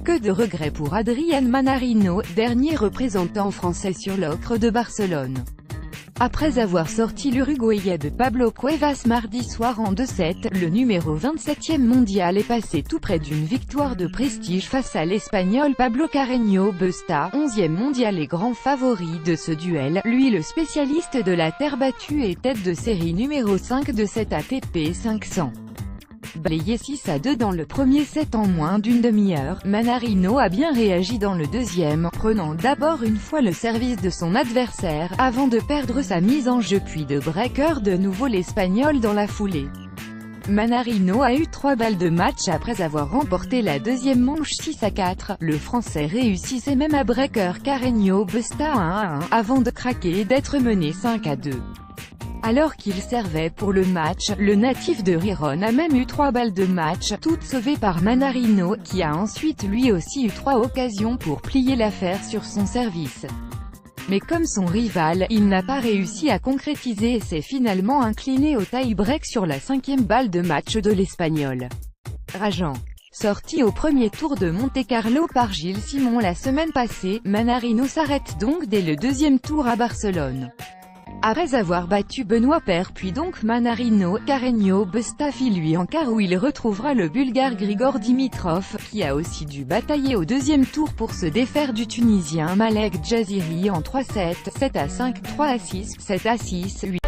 Que de regrets pour Adrián Manarino, dernier représentant français sur l'ocre de Barcelone. Après avoir sorti l'Uruguayen de Pablo Cuevas mardi soir en 2-7, le numéro 27e mondial est passé tout près d'une victoire de prestige face à l'Espagnol Pablo Carreño Busta, 11e mondial et grand favori de ce duel. Lui, le spécialiste de la terre battue et tête de série numéro 5 de cette ATP 500. Balayé 6-2 dans le premier set en moins d'une demi-heure, Manarino a bien réagi dans le deuxième, prenant d'abord une fois le service de son adversaire, avant de perdre sa mise en jeu puis de breaker de nouveau l'Espagnol dans la foulée. Manarino a eu 3 balles de match après avoir remporté la deuxième manche 6-4, le Français réussissait même à breaker Carreño Busta 1-1, avant de craquer et d'être mené 5-2. Alors qu'il servait pour le match, le natif de Riron a même eu 3 balles de match, toutes sauvées par Manarino, qui a ensuite lui aussi eu 3 occasions pour plier l'affaire sur son service. Mais comme son rival, il n'a pas réussi à concrétiser et s'est finalement incliné au tie-break sur la 5e balle de match de l'Espagnol. Rageant. Sorti au premier tour de Monte-Carlo par Gilles Simon la semaine passée, Manarino s'arrête donc dès le deuxième tour à Barcelone. Après avoir battu Benoît Paire puis donc Manarino, Carreño Busta file lui en quart où il retrouvera le Bulgare Grigor Dimitrov, qui a aussi dû batailler au deuxième tour pour se défaire du Tunisien Malek Jaziri en 3-7, 7-5, 3-6, 7-6, 8.